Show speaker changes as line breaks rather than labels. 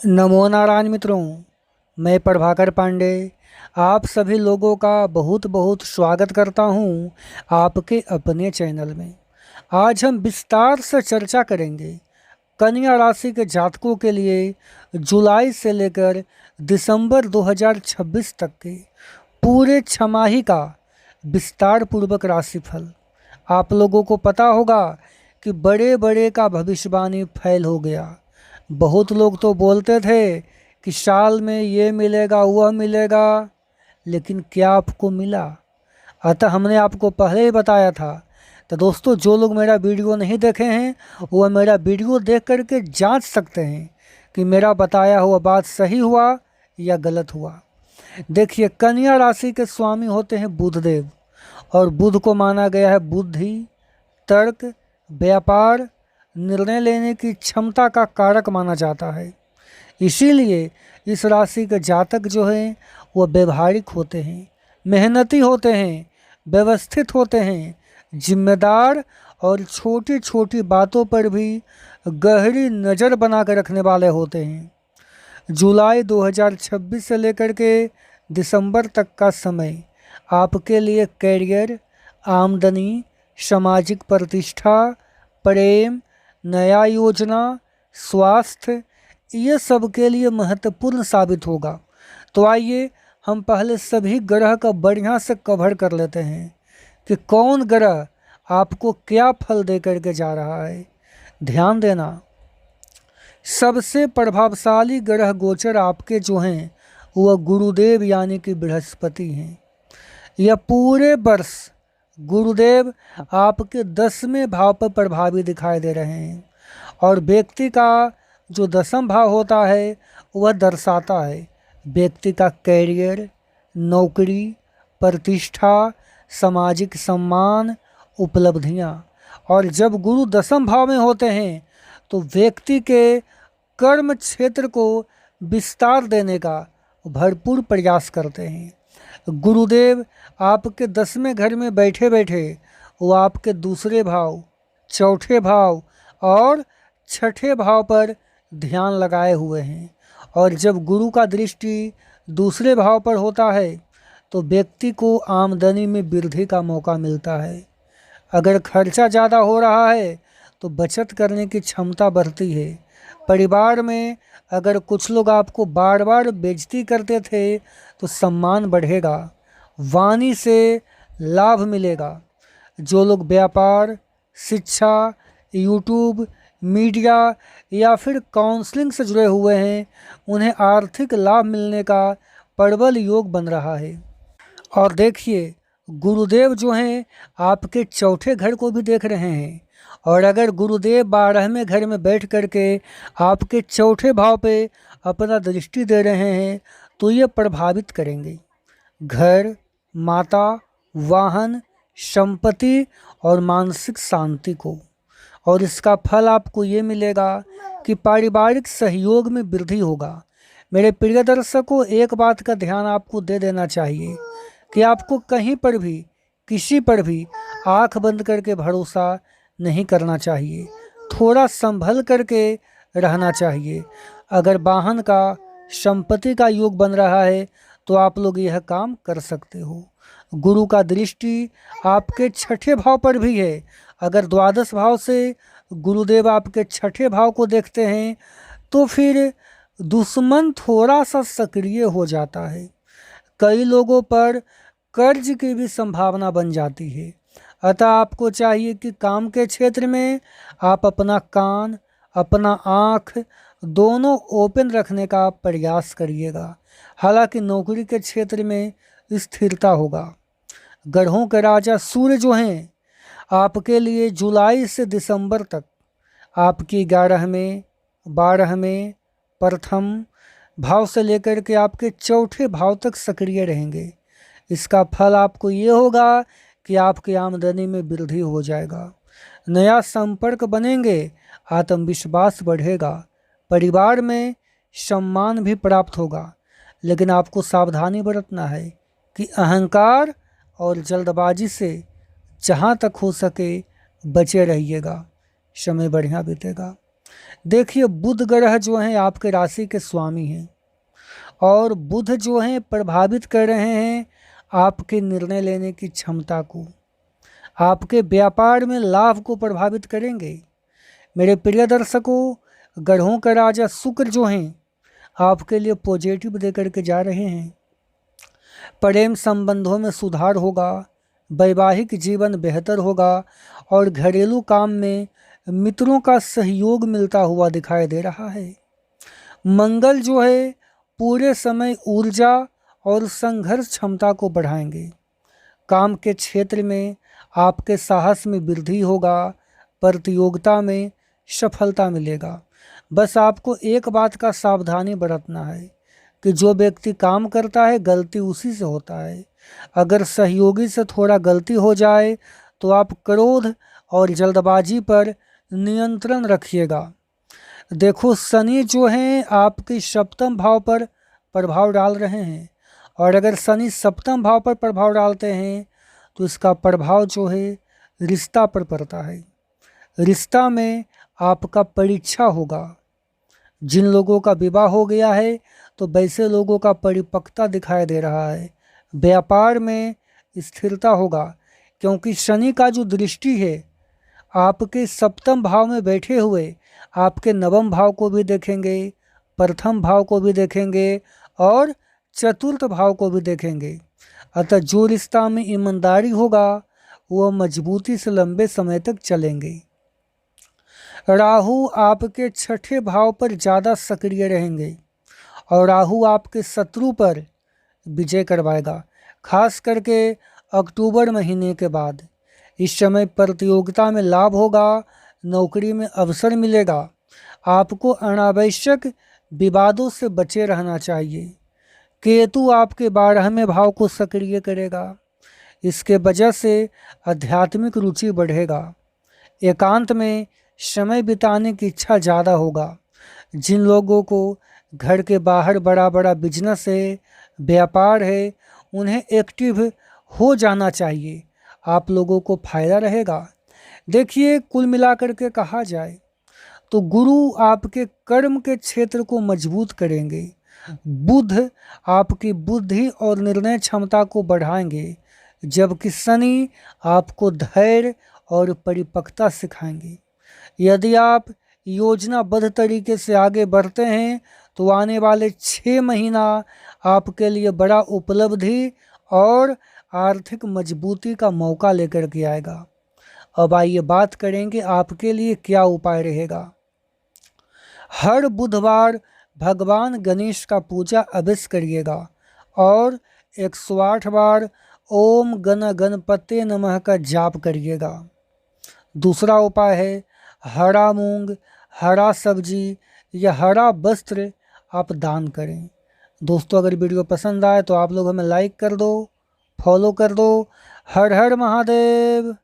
नमो नारायण मित्रों। मैं प्रभाकर पांडे आप सभी लोगों का बहुत बहुत स्वागत करता हूं आपके अपने चैनल में। आज हम विस्तार से चर्चा करेंगे कन्या राशि के जातकों के लिए जुलाई से लेकर दिसंबर 2026 तक के पूरे छमाही का विस्तार पूर्वक राशिफल। आप लोगों को पता होगा कि बड़े बड़े का भविष्यवाणी फैल हो गया। बहुत लोग तो बोलते थे कि साल में ये मिलेगा वह मिलेगा, लेकिन क्या आपको मिला? अतः हमने आपको पहले ही बताया था। तो दोस्तों, जो लोग मेरा वीडियो नहीं देखे हैं वह मेरा वीडियो देख करके जांच सकते हैं कि मेरा बताया हुआ बात सही हुआ या गलत हुआ। देखिए, कन्या राशि के स्वामी होते हैं बुधदेव, और बुध को माना गया है बुद्धि, तर्क, व्यापार, निर्णय लेने की क्षमता का कारक माना जाता है। इसीलिए इस राशि के जातक जो हैं वो व्यवहारिक होते हैं, मेहनती होते हैं, व्यवस्थित होते हैं, जिम्मेदार और छोटी छोटी बातों पर भी गहरी नज़र बना कर रखने वाले होते हैं। जुलाई 2026 से लेकर के दिसंबर तक का समय आपके लिए कैरियर, आमदनी, सामाजिक प्रतिष्ठा, प्रेम, नया योजना, स्वास्थ्य, ये सब के लिए महत्वपूर्ण साबित होगा। तो आइए हम पहले सभी ग्रह का बढ़िया से कवर कर लेते हैं कि कौन ग्रह आपको क्या फल दे करके जा रहा है। ध्यान देना, सबसे प्रभावशाली ग्रह गोचर आपके जो हैं वह गुरुदेव यानी कि बृहस्पति हैं। यह पूरे वर्ष गुरुदेव आपके 10वें भाव पर प्रभावी दिखाई दे रहे हैं, और व्यक्ति का जो 10वां भाव होता है वह दर्शाता है व्यक्ति का कैरियर, नौकरी, प्रतिष्ठा, सामाजिक सम्मान, उपलब्धियां। और जब गुरु 10वें भाव में होते हैं तो व्यक्ति के कर्म क्षेत्र को विस्तार देने का भरपूर प्रयास करते हैं। गुरुदेव आपके 10वें घर में बैठे बैठे वो आपके दूसरे भाव, चौथे भाव और छठे भाव पर ध्यान लगाए हुए हैं। और जब गुरु का दृष्टि दूसरे भाव पर होता है तो व्यक्ति को आमदनी में वृद्धि का मौका मिलता है। अगर खर्चा ज़्यादा हो रहा है तो बचत करने की क्षमता बढ़ती है। परिवार में अगर कुछ लोग आपको बार बार बेइज्जती करते थे तो सम्मान बढ़ेगा, वाणी से लाभ मिलेगा। जो लोग व्यापार, शिक्षा, यूट्यूब, मीडिया या फिर काउंसलिंग से जुड़े हुए हैं उन्हें आर्थिक लाभ मिलने का प्रबल योग बन रहा है। और देखिए, गुरुदेव जो हैं आपके चौथे घर को भी देख रहे हैं, और अगर गुरुदेव 12वें घर में बैठ करके आपके चौथे भाव पे अपना दृष्टि दे रहे हैं तो ये प्रभावित करेंगे घर, माता, वाहन, संपत्ति और मानसिक शांति को। और इसका फल आपको ये मिलेगा कि पारिवारिक सहयोग में वृद्धि होगा। मेरे प्रिय दर्शकों, एक बात का ध्यान आपको दे देना चाहिए कि आपको कहीं पर भी, किसी पर भी आंख बंद करके भरोसा नहीं करना चाहिए। थोड़ा संभल करके रहना चाहिए। अगर वाहन का, संपत्ति का योग बन रहा है तो आप लोग यह काम कर सकते हो। गुरु का दृष्टि आपके छठे भाव पर भी है। अगर द्वादश भाव से गुरुदेव आपके छठे भाव को देखते हैं तो फिर दुश्मन थोड़ा सा सक्रिय हो जाता है। कई लोगों पर कर्ज की भी संभावना बन जाती है। अतः आपको चाहिए कि काम के क्षेत्र में आप अपना कान, अपना आँख दोनों ओपन रखने का प्रयास करिएगा। हालांकि नौकरी के क्षेत्र में स्थिरता होगा। ग्रहों के राजा सूर्य जो हैं आपके लिए जुलाई से दिसंबर तक आपकी 11वें, 12वें, प्रथम भाव से लेकर के आपके चौथे भाव तक सक्रिय रहेंगे। इसका फल आपको ये होगा कि आपकी आमदनी में वृद्धि हो जाएगा, नया संपर्क बनेंगे, आत्मविश्वास बढ़ेगा, परिवार में सम्मान भी प्राप्त होगा। लेकिन आपको सावधानी बरतना है कि अहंकार और जल्दबाजी से जहाँ तक हो सके बचे रहिएगा। समय बढ़िया बीतेगा। देखिए बुध ग्रह जो हैं आपके राशि के स्वामी हैं और बुध जो हैं प्रभावित कर रहे हैं आपके निर्णय लेने की क्षमता को, आपके व्यापार में लाभ को प्रभावित करेंगे। मेरे प्रिय दर्शकों, ग्रहों का राजा शुक्र जो हैं आपके लिए पॉजिटिव देकर के जा रहे हैं। प्रेम संबंधों में सुधार होगा, वैवाहिक जीवन बेहतर होगा और घरेलू काम में मित्रों का सहयोग मिलता हुआ दिखाई दे रहा है। मंगल जो है पूरे समय ऊर्जा और संघर्ष क्षमता को बढ़ाएंगे। काम के क्षेत्र में आपके साहस में वृद्धि होगा, प्रतियोगिता में सफलता मिलेगा। बस आपको एक बात का सावधानी बरतना है कि जो व्यक्ति काम करता है गलती उसी से होता है। अगर सहयोगी से थोड़ा गलती हो जाए तो आप क्रोध और जल्दबाजी पर नियंत्रण रखिएगा। देखो शनि जो हैं आपके सप्तम भाव पर प्रभाव डाल रहे हैं और अगर शनि सप्तम भाव पर प्रभाव डालते हैं तो इसका प्रभाव जो है रिश्ता पर पड़ता है। रिश्ता में आपका परीक्षा होगा। जिन लोगों का विवाह हो गया है तो वैसे लोगों का परिपक्वता दिखाई दे रहा है। व्यापार में स्थिरता होगा क्योंकि शनि का जो दृष्टि है आपके सप्तम भाव में बैठे हुए आपके नवम भाव को भी देखेंगे, प्रथम भाव को भी देखेंगे और चतुर्थ भाव को भी देखेंगे। अतः जो रिश्ता में ईमानदारी होगा वह मजबूती से लंबे समय तक चलेंगे। राहु आपके छठे भाव पर ज़्यादा सक्रिय रहेंगे और राहु आपके शत्रु पर विजय करवाएगा, खास करके अक्टूबर महीने के बाद। इस समय प्रतियोगिता में लाभ होगा, नौकरी में अवसर मिलेगा। आपको अनावश्यक विवादों से बचे रहना चाहिए। केतु आपके 12वें भाव को सक्रिय करेगा, इसके वजह से आध्यात्मिक रुचि बढ़ेगा। एकांत में समय बिताने की इच्छा ज़्यादा होगा। जिन लोगों को घर के बाहर बड़ा बड़ा बिजनेस है, व्यापार है, उन्हें एक्टिव हो जाना चाहिए। आप लोगों को फायदा रहेगा। देखिए कुल मिलाकर के कहा जाए तो गुरु आपके कर्म के क्षेत्र को मजबूत करेंगे। बुध आपकी बुद्धि और निर्णय क्षमता को बढ़ाएंगे, जबकि शनि आपको धैर्य और परिपक्वता सिखाएंगे। यदि आप योजनाबद्ध तरीके से आगे बढ़ते हैं तो आने वाले 6 महीना आपके लिए बड़ा उपलब्धि और आर्थिक मजबूती का मौका लेकर के आएगा। अब आइए बात करेंगे आपके लिए क्या उपाय रहेगा। हर बुधवार भगवान गणेश का पूजा अवश्य करिएगा और 108 बार ओम गण गणपते नमः का जाप करिएगा। दूसरा उपाय है हरा मूंग, हरा सब्जी या हरा वस्त्र आप दान करें। दोस्तों अगर वीडियो पसंद आए तो आप लोग हमें लाइक कर दो, फॉलो कर दो। हर हर महादेव।